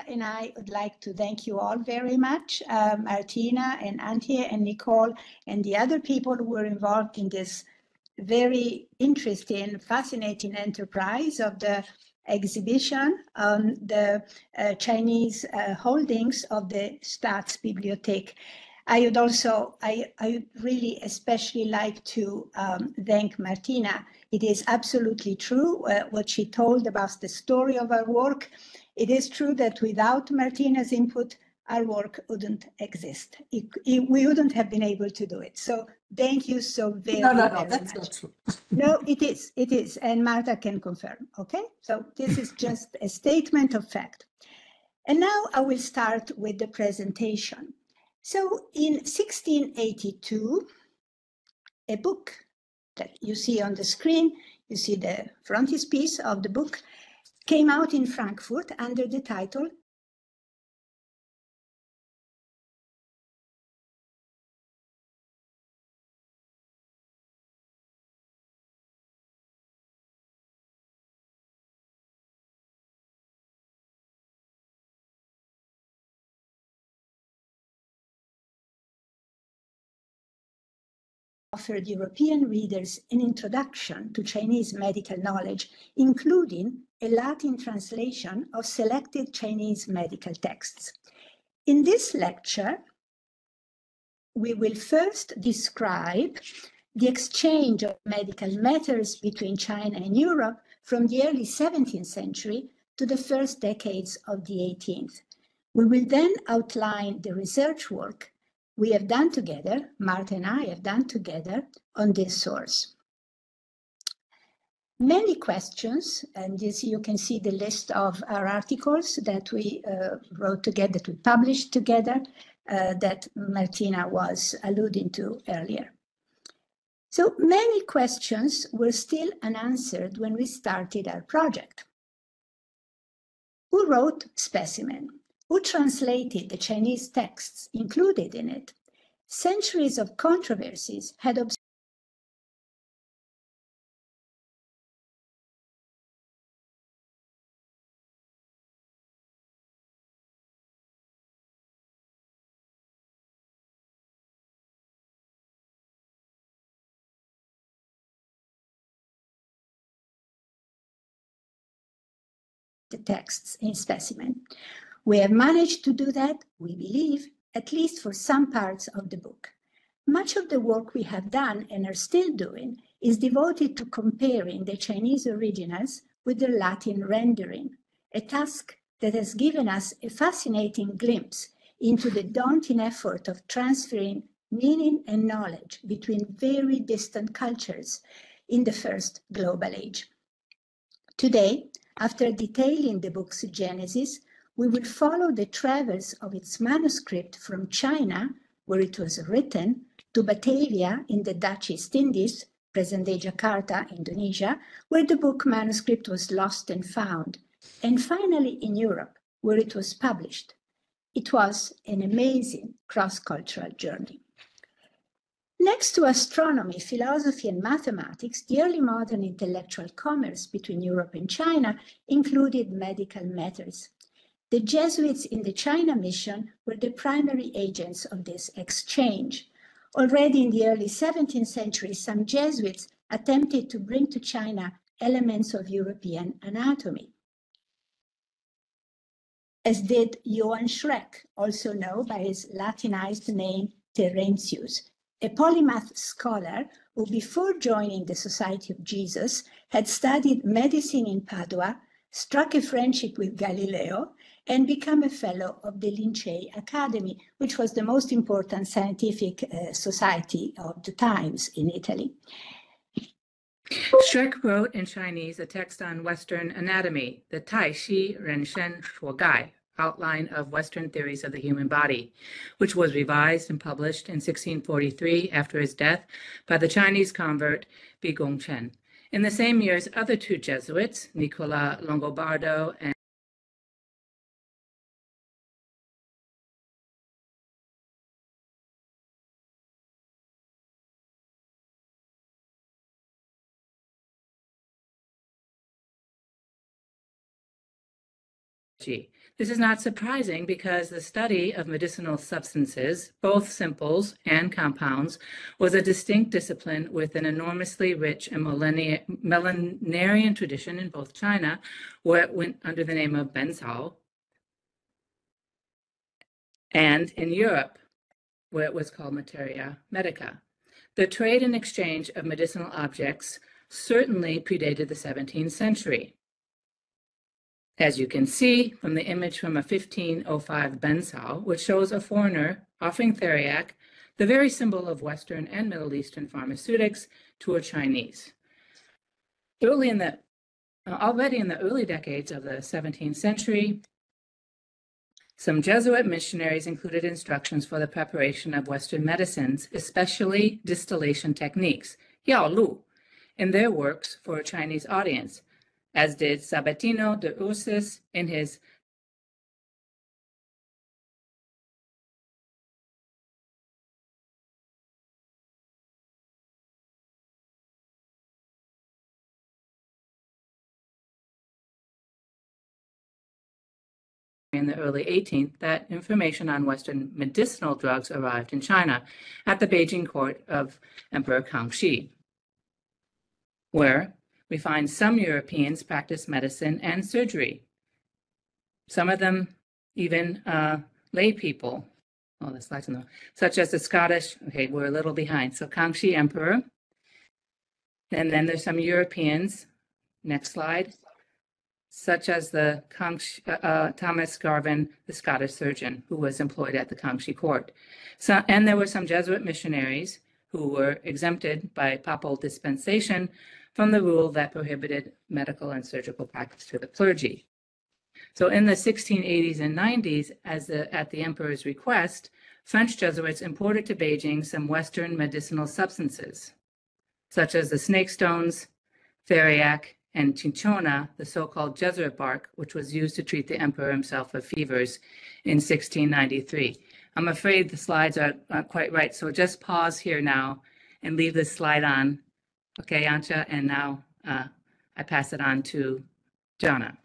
And I would like to thank you all very much, Martina and Antje and Nicole and the other people who were involved in this very interesting, fascinating enterprise of the exhibition on the Chinese holdings of the Staatsbibliothek. I would really especially like to thank Martina. It is absolutely true what she told about the story of our work. It is true that without Martina's input, our work wouldn't exist. We wouldn't have been able to do it. So thank you so very, very much. That's not true. No, it is. And Marta can confirm, okay? So this is just a statement of fact. And now I will start with the presentation. So in 1682, a book that you see on the screen, you see the frontispiece of the book, came out in Frankfurt under the title offered European readers an introduction to Chinese medical knowledge, including a Latin translation of selected Chinese medical texts. In this lecture, we will first describe the exchange of medical matters between China and Europe from the early 17th century to the first decades of the 18th. We will then outline the research work we have done together, Marta and I have done together on this source. Many questions, and you can see the list of our articles that we wrote together, that we published together, that Martina was alluding to earlier. So many questions were still unanswered when we started our project. Who wrote Specimen? Who translated the Chinese texts included in it? Centuries of controversies had observed the texts in Specimen. We have managed to do that, we believe, at least for some parts of the book. Much of the work we have done and are still doing is devoted to comparing the Chinese originals with their Latin rendering, a task that has given us a fascinating glimpse into the daunting effort of transferring meaning and knowledge between very distant cultures in the first global age. Today, after detailing the book's genesis, we will follow the travels of its manuscript from China, where it was written, to Batavia in the Dutch East Indies, present-day Jakarta, Indonesia, where the book manuscript was lost and found, and finally in Europe, where it was published. It was an amazing cross-cultural journey. Next to astronomy, philosophy, and mathematics, the early modern intellectual commerce between Europe and China included medical matters. The Jesuits in the China mission were the primary agents of this exchange. Already in the early 17th century, some Jesuits attempted to bring to China elements of European anatomy, as did Johann Schreck, also known by his Latinized name Terentius, a polymath scholar who, before joining the Society of Jesus, had studied medicine in Padua, struck a friendship with Galileo, and become a fellow of the Lincei Academy, which was the most important scientific society of the times in Italy. Schreck wrote in Chinese a text on Western anatomy, the Tai Xi Ren Shen Shuo Gai, outline of Western theories of the human body, which was revised and published in 1643 after his death by the Chinese convert Bi Gongchen. In the same years, other two Jesuits, Nicola Longobardo and clergy. This is not surprising because the study of medicinal substances, both simples and compounds, was a distinct discipline with an enormously rich and millenarian tradition in both China, where it went under the name of Benzhao, and in Europe, where it was called Materia Medica. The trade and exchange of medicinal objects certainly predated the 17th century. As you can see from the image from a 1505 Benzhao, which shows a foreigner offering theriac, the very symbol of Western and Middle Eastern pharmaceutics, to a Chinese. Already in the early decades of the 17th century, some Jesuit missionaries included instructions for the preparation of Western medicines, especially distillation techniques, Yao Lu, in their works for a Chinese audience, as did Sabatino de Ursis in his in the early 18th that information on Western medicinal drugs arrived in China at the Beijing court of Emperor Kangxi, where we find some Europeans practice medicine and surgery. Some of them even lay people. Oh, the slides on the, such as the Scottish, okay, we're a little behind. So Kangxi Emperor. And then there's some Europeans, next slide, such as the Thomas Garvin, the Scottish surgeon, who was employed at the Kangxi court. So, and there were some Jesuit missionaries who were exempted by papal dispensation from the rule that prohibited medical and surgical practice to the clergy. So in the 1680s and 90s, at the emperor's request, French Jesuits imported to Beijing some Western medicinal substances, such as the snake stones, theriac, and cinchona, the so-called Jesuit bark, which was used to treat the emperor himself of fevers in 1693. I'm afraid the slides are not quite right, so just pause here now and leave this slide on. Okay, Ancha, and now I pass it on to Gianna.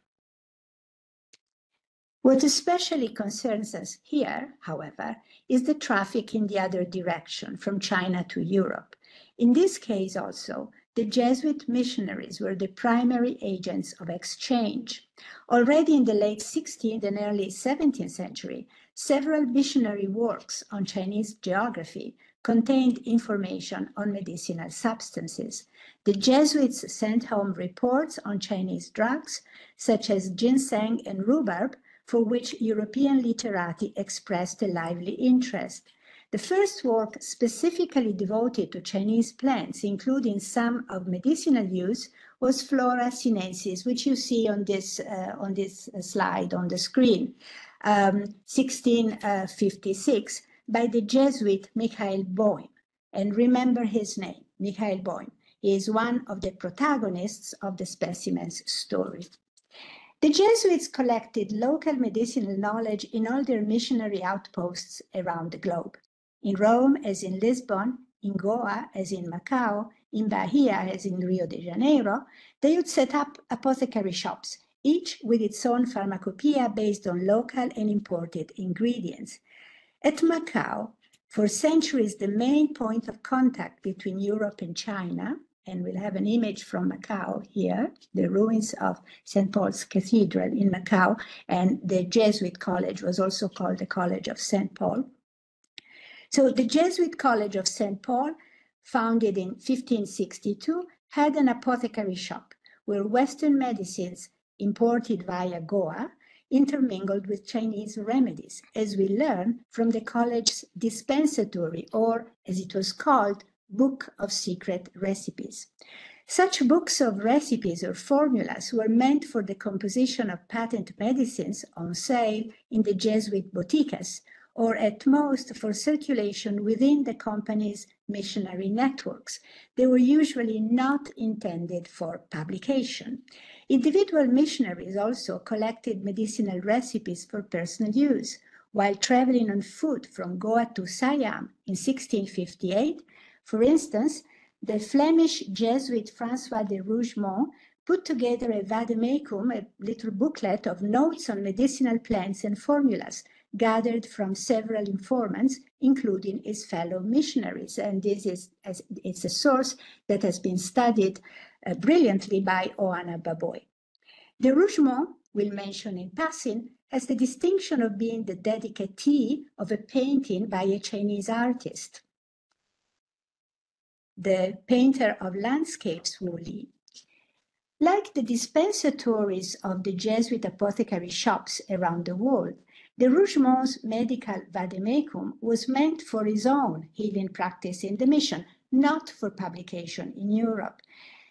What especially concerns us here, however, is the traffic in the other direction, from China to Europe. In this case also, the Jesuit missionaries were the primary agents of exchange. Already in the late 16th and early 17th century, several missionary works on Chinese geography contained information on medicinal substances. The Jesuits sent home reports on Chinese drugs, such as ginseng and rhubarb, for which European literati expressed a lively interest. The first work specifically devoted to Chinese plants, including some of medicinal use, was Flora Sinensis, which you see on this slide on the screen, 1656, by the Jesuit Michael Boehm. And remember his name, Michael Boehm. He is one of the protagonists of the specimens story. The Jesuits collected local medicinal knowledge in all their missionary outposts around the globe. In Rome, as in Lisbon, in Goa, as in Macau, in Bahia, as in Rio de Janeiro, they would set up apothecary shops, each with its own pharmacopoeia based on local and imported ingredients. At Macau, for centuries, the main point of contact between Europe and China, and we'll have an image from Macau here, the ruins of St. Paul's Cathedral in Macau, and the Jesuit College was also called the College of St. Paul. So the Jesuit College of St. Paul, founded in 1562, had an apothecary shop where Western medicines imported via Goa intermingled with Chinese remedies, as we learn from the college's dispensatory, or as it was called, Book of Secret Recipes. Such books of recipes or formulas were meant for the composition of patent medicines on sale in the Jesuit boutiques, or at most for circulation within the company's missionary networks. They were usually not intended for publication. Individual missionaries also collected medicinal recipes for personal use. While traveling on foot from Goa to Siam in 1658, for instance, the Flemish Jesuit François de Rougemont put together a vademecum, a little booklet of notes on medicinal plants and formulas gathered from several informants, including his fellow missionaries. And it's a source that has been studied brilliantly by Oana Baboy. De Rougemont, we'll mention in passing, has the distinction of being the dedicatee of a painting by a Chinese artist, the painter of landscapes Wu Li. Like the dispensatories of the Jesuit apothecary shops around the world, de Rougemont's medical vademecum was meant for his own healing practice in the mission, not for publication in Europe.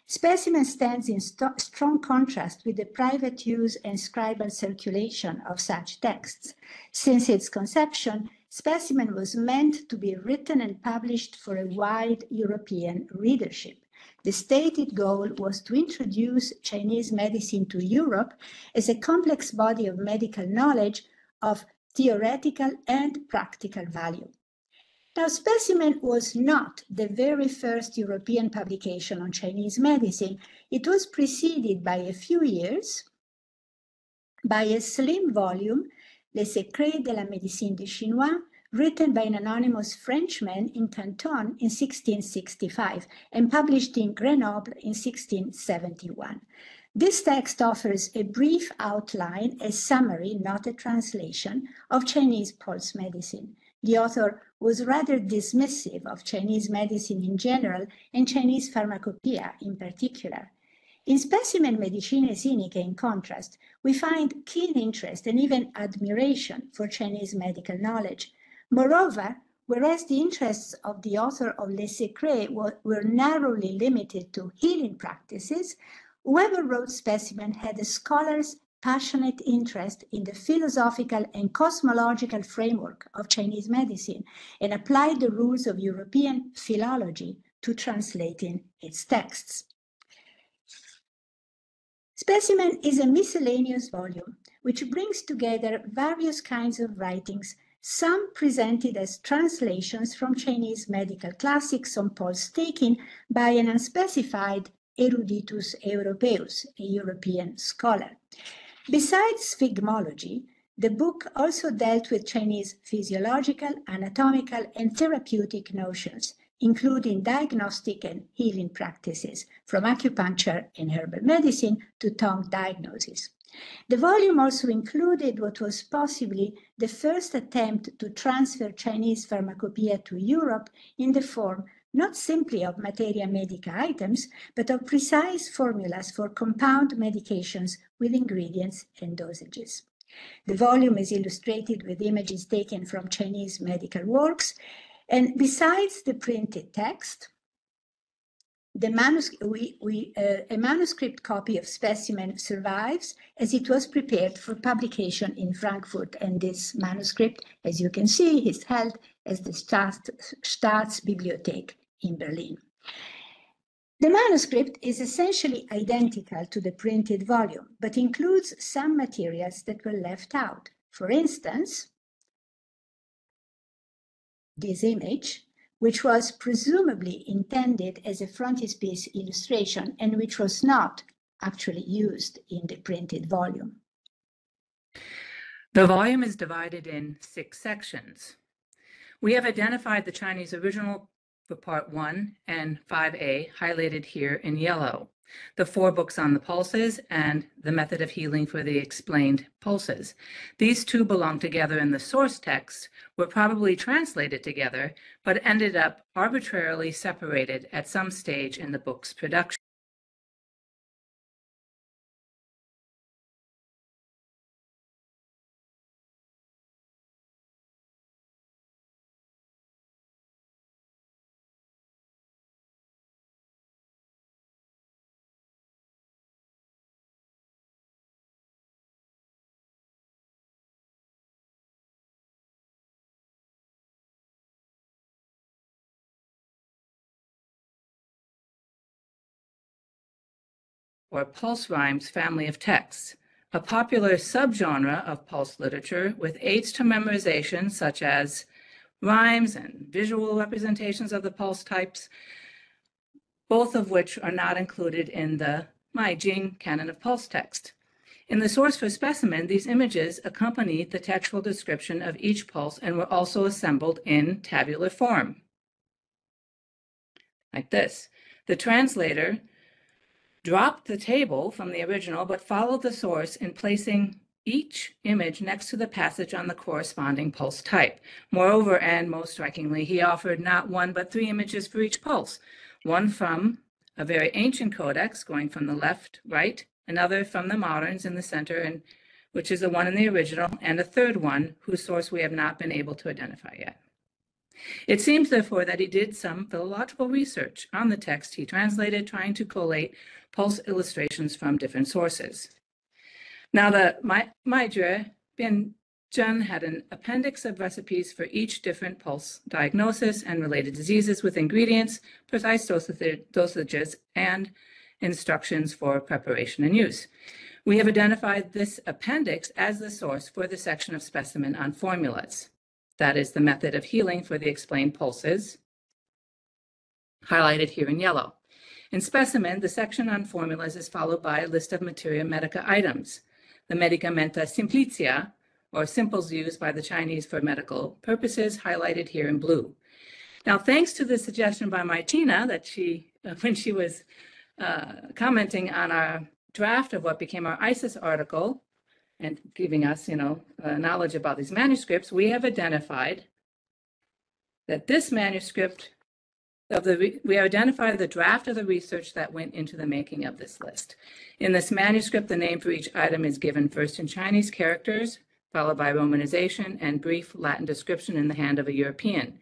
Specimen stands in strong contrast with the private use and scribal circulation of such texts. Since its conception, Specimen was meant to be written and published for a wide European readership. The stated goal was to introduce Chinese medicine to Europe as a complex body of medical knowledge of theoretical and practical value. Now, Specimen was not the very first European publication on Chinese medicine. It was preceded by a few years by a slim volume, Les Secrets de la Médecine du Chinois, written by an anonymous Frenchman in Canton in 1665 and published in Grenoble in 1671. This text offers a brief outline, a summary, not a translation, of Chinese pulse medicine. The author was rather dismissive of Chinese medicine in general and Chinese pharmacopoeia in particular. In Specimen Medicinae Sinicae, in contrast, we find keen interest and even admiration for Chinese medical knowledge. Moreover, whereas the interests of the author of Les Secrets were narrowly limited to healing practices, whoever wrote Specimen had a scholar's passionate interest in the philosophical and cosmological framework of Chinese medicine and applied the rules of European philology to translating its texts. Specimen is a miscellaneous volume which brings together various kinds of writings, some presented as translations from Chinese medical classics on pulse taking by an unspecified eruditus europaeus, a European scholar. Besides sphygmology, the book also dealt with Chinese physiological, anatomical, and therapeutic notions, including diagnostic and healing practices, from acupuncture and herbal medicine to tongue diagnosis. The volume also included what was possibly the first attempt to transfer Chinese pharmacopoeia to Europe in the form not simply of materia medica items, but of precise formulas for compound medications with ingredients and dosages. The volume is illustrated with images taken from Chinese medical works, and besides the printed text, a manuscript copy of Specimen survives as it was prepared for publication in Frankfurt, and this manuscript, as you can see, is held as the Staatsbibliothek in Berlin. The manuscript is essentially identical to the printed volume, but includes some materials that were left out. For instance, this image, which was presumably intended as a frontispiece illustration and which was not actually used in the printed volume. The volume is divided in 6 sections. We have identified the Chinese original for Part 1 and 5A, highlighted here in yellow, the 4 books on the pulses, and the method of healing for the explained pulses. These 2 belong together in the source text, were probably translated together, but ended up arbitrarily separated at some stage in the book's production. Or pulse rhymes family of texts, a popular subgenre of pulse literature with aids to memorization such as rhymes and visual representations of the pulse types, both of which are not included in the Jing canon of pulse text. In the source for specimen, these images accompanied the textual description of each pulse and were also assembled in tabular form, like this. The translator dropped the table from the original, but followed the source in placing each image next to the passage on the corresponding pulse type. Moreover, and most strikingly, he offered not one but 3 images for each pulse, one from a very ancient codex going from the left, right, another from the moderns in the center, and which is the one in the original, and a third one whose source we have not been able to identify yet. It seems, therefore, that he did some philological research on the text he translated, trying to collate pulse illustrations from different sources. Now, the Maijue Bin Zhen had an appendix of recipes for each different pulse diagnosis and related diseases with ingredients, precise dosages, and instructions for preparation and use. We have identified this appendix as the source for the section of specimen on formulas. That is the method of healing for the explained pulses, highlighted here in yellow. In specimen, the section on formulas is followed by a list of materia medica items. The medicamenta simplicia, or simples used by the Chinese for medical purposes, highlighted here in blue. Now, thanks to the suggestion by Martina that when she was commenting on our draft of what became our ISIS article and giving us, knowledge about these manuscripts, we have identified that this manuscript we identified the draft of the research that went into the making of this list. In this manuscript, the name for each item is given first in Chinese characters, followed by romanization and brief Latin description in the hand of a European.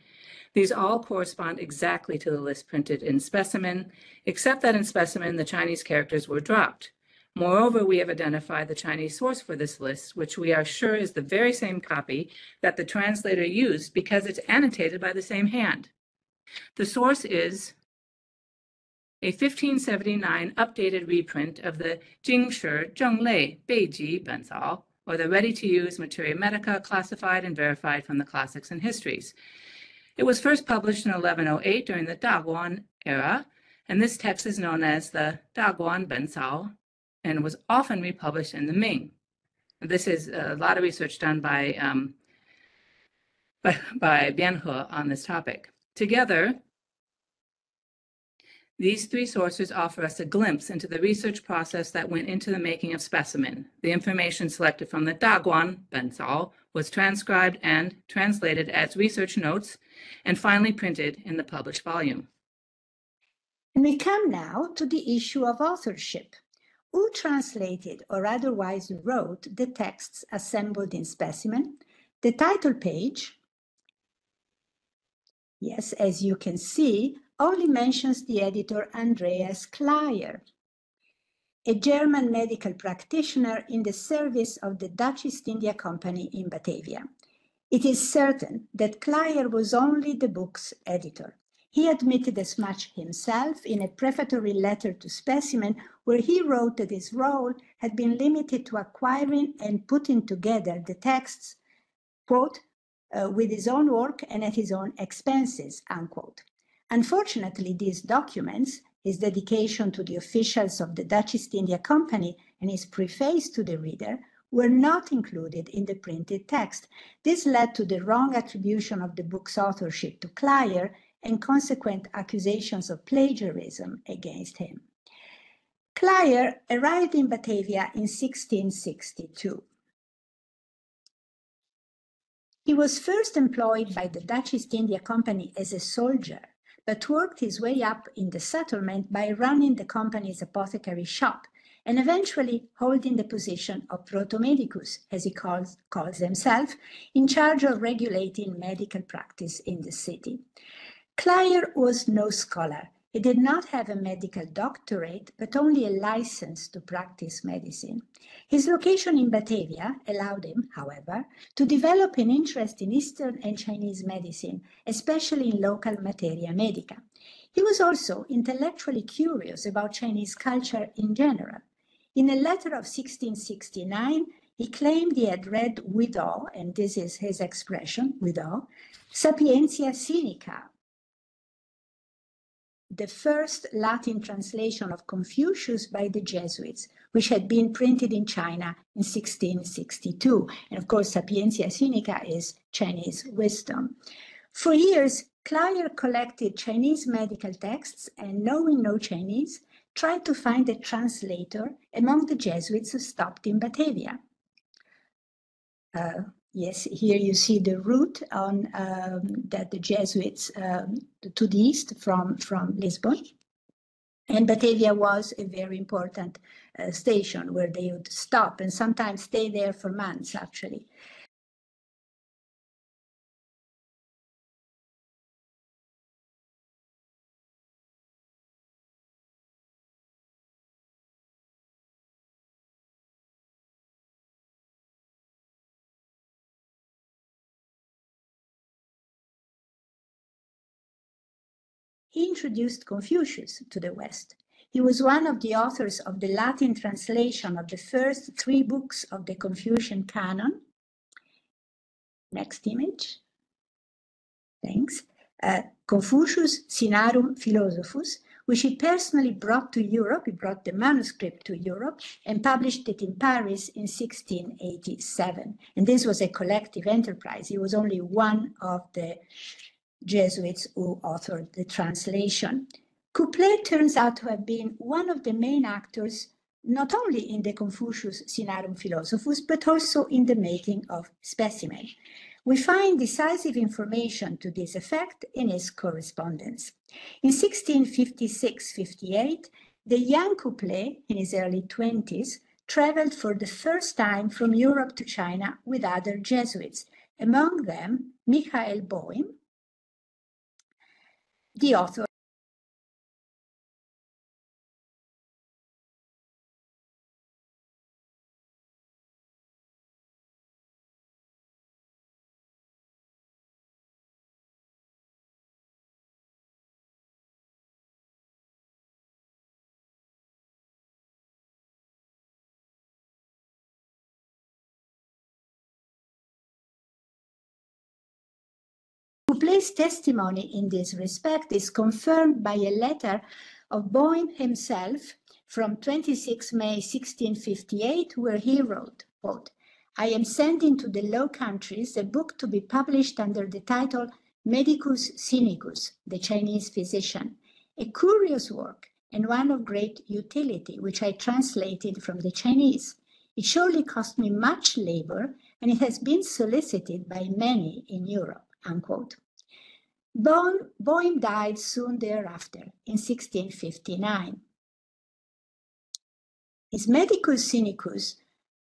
These all correspond exactly to the list printed in specimen, except that in specimen, the Chinese characters were dropped. Moreover, we have identified the Chinese source for this list, which we are sure is the very same copy that the translator used because it's annotated by the same hand. The source is a 1579 updated reprint of the Jingshi Zhenglei Beiji Benzao, or the ready-to-use materia medica classified and verified from the classics and histories. It was first published in 1108 during the Daguan era, and this text is known as the Daguan Benzao and was often republished in the Ming. This is a lot of research done by Bianhe on this topic. Together, these 3 sources offer us a glimpse into the research process that went into the making of specimen. The information selected from the Daguan Benzao was transcribed and translated as research notes and finally printed in the published volume. And we come now to the issue of authorship. Who translated or otherwise wrote the texts assembled in specimen? The title page, yes, as you can see, only mentions the editor Andreas Cleyer, a German medical practitioner in the service of the Dutch East India Company in Batavia. It is certain that Cleyer was only the book's editor. He admitted as much himself in a prefatory letter to Specimen, where he wrote that his role had been limited to acquiring and putting together the texts, quote, with his own work and at his own expenses, unquote. Unfortunately, these documents, his dedication to the officials of the Dutch East India Company and his preface to the reader, were not included in the printed text. This led to the wrong attribution of the book's authorship to Cleyer and consequent accusations of plagiarism against him. Cleyer arrived in Batavia in 1662. He was first employed by the Dutch East India Company as a soldier, but worked his way up in the settlement by running the company's apothecary shop and eventually holding the position of protomedicus, as he calls himself, in charge of regulating medical practice in the city. Cleyer was no scholar. He did not have a medical doctorate, but only a license to practice medicine. His location in Batavia allowed him, however, to develop an interest in Eastern and Chinese medicine, especially in local materia medica. He was also intellectually curious about Chinese culture in general. In a letter of 1669, he claimed he had read with awe, and this is his expression, with awe, Sapientia Sinica, the first Latin translation of Confucius by the Jesuits, which had been printed in China in 1662. And of course, Sapientia Sinica is Chinese wisdom. For years, Cleyer collected Chinese medical texts and, knowing no Chinese, tried to find a translator among the Jesuits who stopped in Batavia. Yes, here you see the route on that the Jesuits to the east from Lisbon. And Batavia was a very important station where they would stop and sometimes stay there for months, actually. He introduced Confucius to the West. He was one of the authors of the Latin translation of the first 3 books of the Confucian canon. Next image. Thanks. Confucius Sinarum Philosophus, which he personally brought to Europe. He brought the manuscript to Europe and published it in Paris in 1687. And this was a collective enterprise. He was only one of the Jesuits who authored the translation. Couplet turns out to have been one of the main actors, not only in the Confucius Sinarum Philosophus, but also in the making of Specimen. We find decisive information to this effect in his correspondence. In 1656-58, the young Couplet, in his early 20s, traveled for the first time from Europe to China with other Jesuits, among them Michael Boehm, the author Couplet's testimony in this respect is confirmed by a letter of Boehm himself from 26 May 1658, where he wrote, quote, "I am sending to the Low Countries a book to be published under the title Medicus Sinicus, the Chinese physician, a curious work and one of great utility, which I translated from the Chinese. It surely cost me much labor, and it has been solicited by many in Europe," unquote. Boehm died soon thereafter, in 1659. His Medicus Sinicus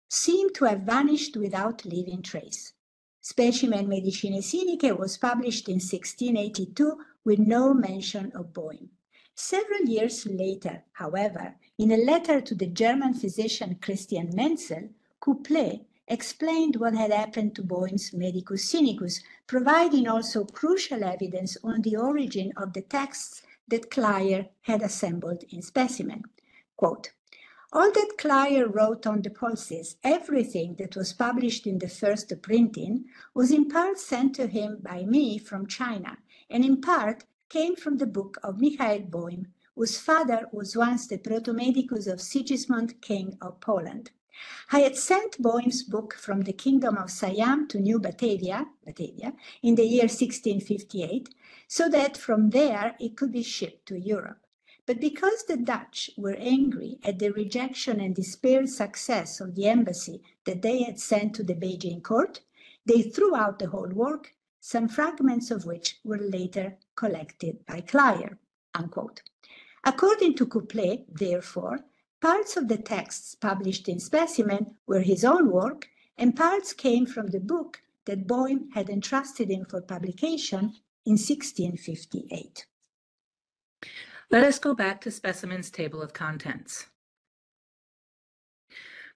seemed to have vanished without leaving trace. Specimen Medicinae Sinicae was published in 1682 with no mention of Boehm. Several years later, however, in a letter to the German physician Christian Menzel, Couplet explained what had happened to Boehm's Medicus Sinicus, providing also crucial evidence on the origin of the texts that Cleyer had assembled in Specimen. Quote, "All that Cleyer wrote on the pulses, everything that was published in the first printing, was in part sent to him by me from China, and in part came from the book of Michael Boehm, whose father was once the protomedicus of Sigismund, king of Poland. I had sent Boehm's book from the kingdom of Siam to New Batavia in the year 1658, so that from there it could be shipped to Europe. But because the Dutch were angry at the rejection and despaired success of the embassy that they had sent to the Beijing court, they threw out the whole work, some fragments of which were later collected by Cleyer," unquote. According to Couplet, therefore, parts of the texts published in Specimen were his own work, and parts came from the book that Boehm had entrusted him for publication in 1658. Let us go back to Specimen's table of contents.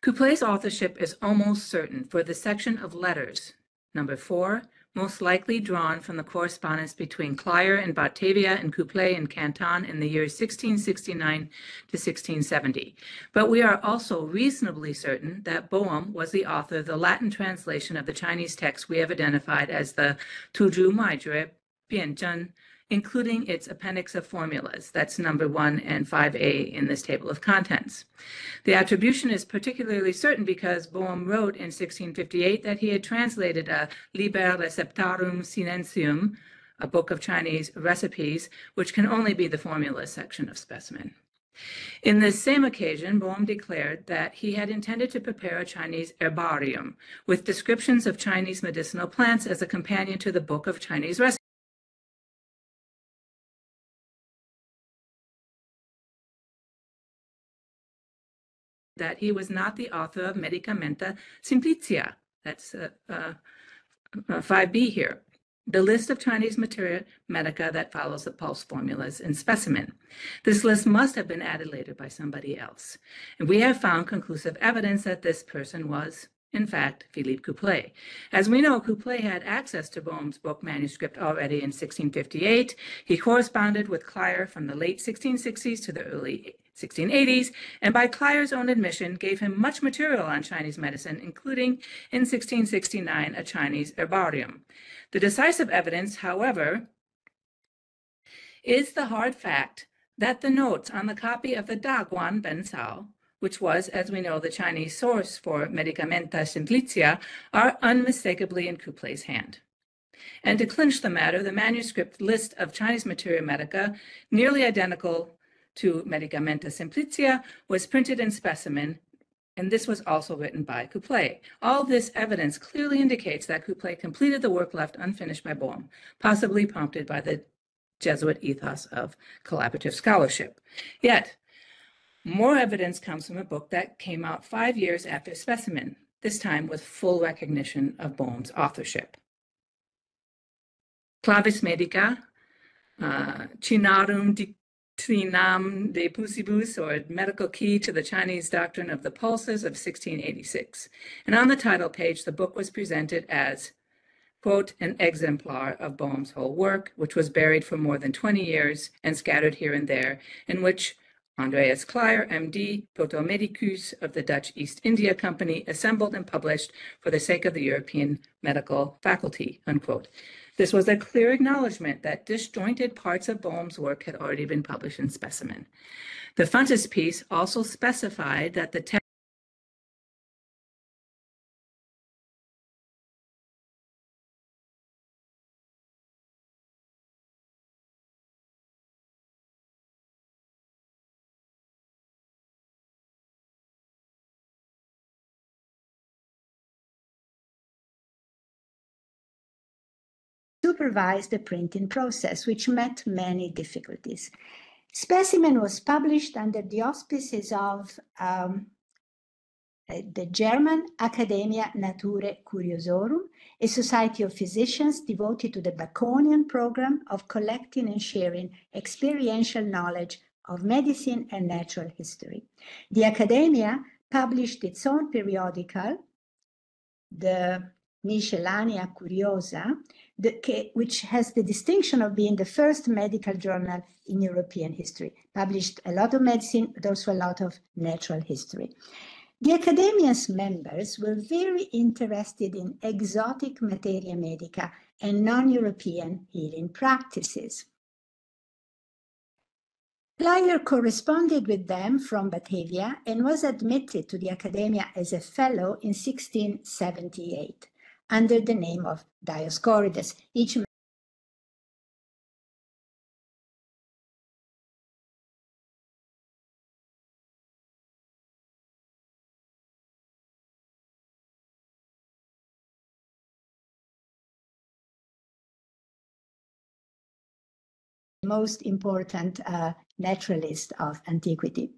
Couplet's authorship is almost certain for the section of letters, number 4, most likely drawn from the correspondence between Cleyer and Batavia and Couplet in Canton in the years 1669 to 1670. But we are also reasonably certain that Boehm was the author of the Latin translation of the Chinese text we have identified as the Tuzhu Maizhui Bianzhen including its appendix of formulas. That's number 1 and 5a in this table of contents. The attribution is particularly certain because Bohm wrote in 1658 that he had translated a Liber Receptarum Sinensium, a book of Chinese recipes, which can only be the formula section of Specimen. In this same occasion, Bohm declared that he had intended to prepare a Chinese herbarium with descriptions of Chinese medicinal plants as a companion to the book of Chinese recipes. That he was not the author of Medicamenta Simplicia. That's 5b here. The list of Chinese materia medica that follows the pulse formulas in Specimen. This list must have been added later by somebody else. And we have found conclusive evidence that this person was, in fact, Philippe Couplet. As we know, Couplet had access to Bohm's book manuscript already in 1658. He corresponded with Cleyer from the late 1660s to the early 1680s, and by Cleyer's own admission, gave him much material on Chinese medicine, including in 1669 a Chinese herbarium. The decisive evidence, however, is the hard fact that the notes on the copy of the Daguan Bensao, which was, as we know, the Chinese source for Medicamenta Simplicia, are unmistakably in Couplet's hand. And to clinch the matter, the manuscript list of Chinese materia medica, nearly identical to Medicamenta Simplicia, was printed in Specimen, and this was also written by Couplet. All this evidence clearly indicates that Couplet completed the work left unfinished by Bohm, possibly prompted by the Jesuit ethos of collaborative scholarship. Yet, more evidence comes from a book that came out 5 years after Specimen, this time with full recognition of Bohm's authorship. Clavis Medica, Cinarum Trinam de Pusibus, or Medical Key to the Chinese Doctrine of the Pulses of 1686. And on the title page, the book was presented as, quote, an exemplar of Bohm's whole work, which was buried for more than 20 years and scattered here and there, in which Andreas Cleyer, MD, Protomedicus of the Dutch East India Company, assembled and published for the sake of the European medical faculty, unquote. This was a clear acknowledgement that disjointed parts of Bohm's work had already been published in Specimen. The frontispiece also specified that the text supervised the printing process, which met many difficulties. Specimen was published under the auspices of the German Academia Naturae Curiosorum, a society of physicians devoted to the Baconian program of collecting and sharing experiential knowledge of medicine and natural history. The Academia published its own periodical, the Miscellanea Curiosa, which has the distinction of being the first medical journal in European history. Published a lot of medicine, but also a lot of natural history. The Academia's members were very interested in exotic materia medica and non-European healing practices. Cleyer corresponded with them from Batavia and was admitted to the Academia as a fellow in 1678 under the name of Dioscorides. Each most important naturalist of antiquity.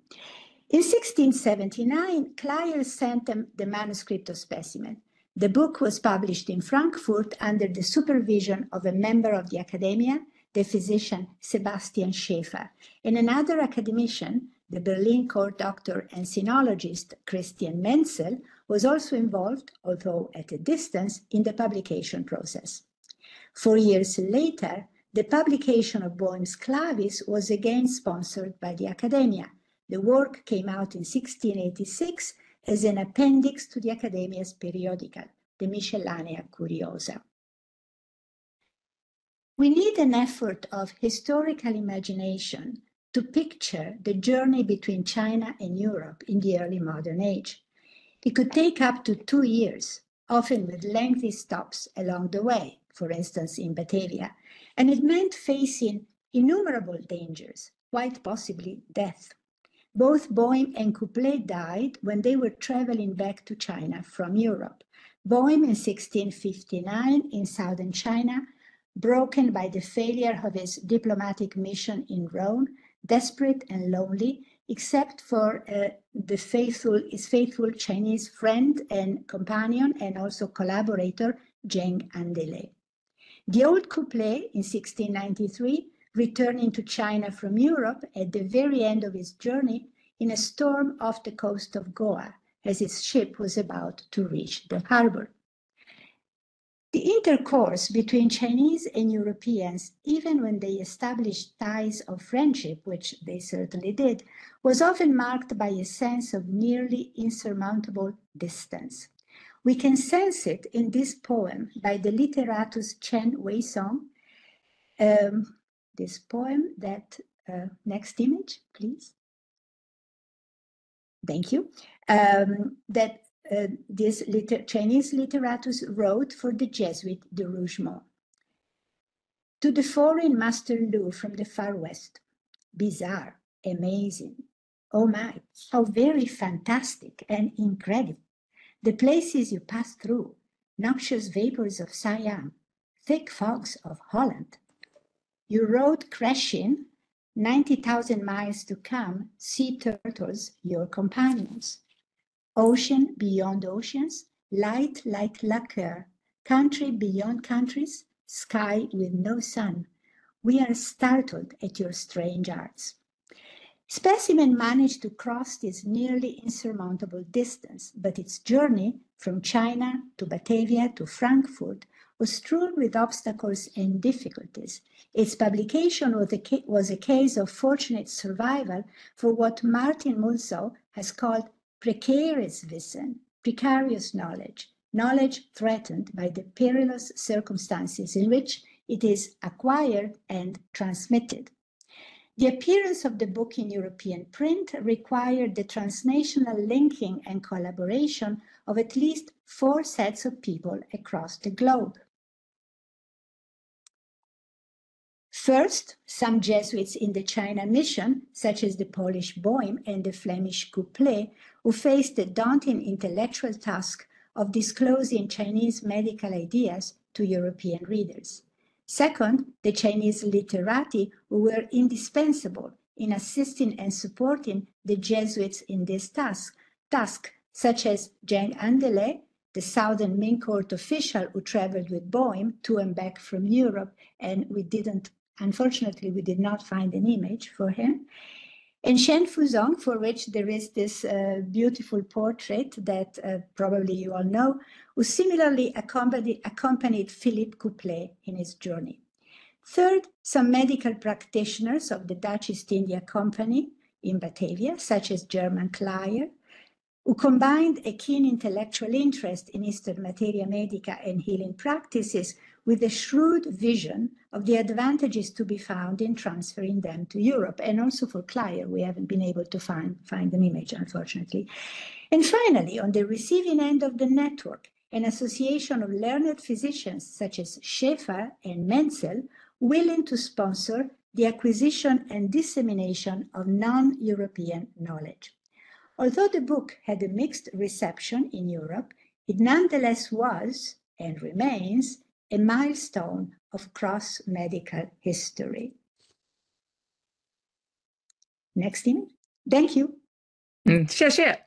In 1679, Cleyer sent them the manuscript of Specimen. The book was published in Frankfurt under the supervision of a member of the Academia, the physician Sebastian Schäfer, and another academician, the Berlin court doctor and sinologist Christian Menzel, was also involved, although at a distance, in the publication process. 4 years later, the publication of Bohm's Clavis was again sponsored by the Academia. The work came out in 1686 as an appendix to the Academia's periodical, the Miscellanea Curiosa. We need an effort of historical imagination to picture the journey between China and Europe in the early modern age. It could take up to 2 years, often with lengthy stops along the way, for instance in Batavia, and it meant facing innumerable dangers, quite possibly death. Both Boehm and Couplet died when they were traveling back to China from Europe. Boehm in 1659 in southern China, broken by the failure of his diplomatic mission in Rome, desperate and lonely, except for his faithful Chinese friend and companion and also collaborator, Zheng Andele. The old Couplet in 1693, returning to China from Europe at the very end of his journey in a storm off the coast of Goa, as his ship was about to reach the harbor. The intercourse between Chinese and Europeans, even when they established ties of friendship, which they certainly did, was often marked by a sense of nearly insurmountable distance. We can sense it in this poem by the literatus Chen Weisong. This poem that, next image, please. Thank you. This Chinese literatus wrote for the Jesuit de Rougemont. To the foreign Master Lu from the far west, bizarre, amazing. Oh my, how very fantastic and incredible. The places you pass through, noxious vapors of Siam, thick fogs of Holland. You rode crashing 90,000 miles to come, sea turtles, your companions. Ocean beyond oceans, light like lacquer, country beyond countries, sky with no sun. We are startled at your strange arts. Specimen managed to cross this nearly insurmountable distance, but its journey from China to Batavia to Frankfurt was strewn with obstacles and difficulties. Its publication was a case of fortunate survival for what Martin Mulsow has called precarious Wissen, precarious knowledge, knowledge threatened by the perilous circumstances in which it is acquired and transmitted. The appearance of the book in European print required the transnational linking and collaboration of at least 4 sets of people across the globe. First, some Jesuits in the China mission, such as the Polish Boehm and the Flemish Couplet, who faced the daunting intellectual task of disclosing Chinese medical ideas to European readers. Second, the Chinese literati who were indispensable in assisting and supporting the Jesuits in this task, such as Zheng Andele, the southern Ming Court official who traveled with Boehm to and back from Europe, and unfortunately, we did not find an image for him. And Shen Fuzong, for which there is this beautiful portrait that probably you all know, who similarly accompanied Philippe Couplet in his journey. Third, some medical practitioners of the Dutch East India Company in Batavia, such as German Cleyer, who combined a keen intellectual interest in Eastern materia medica and healing practices with a shrewd vision of the advantages to be found in transferring them to Europe. And also for Cleyer, we haven't been able to find an image, unfortunately. And finally, on the receiving end of the network, an association of learned physicians such as Schaeffer and Menzel, willing to sponsor the acquisition and dissemination of non-European knowledge. Although the book had a mixed reception in Europe, it nonetheless was, and remains, a milestone of cross-medical history. Next image. Thank you. 谢谢。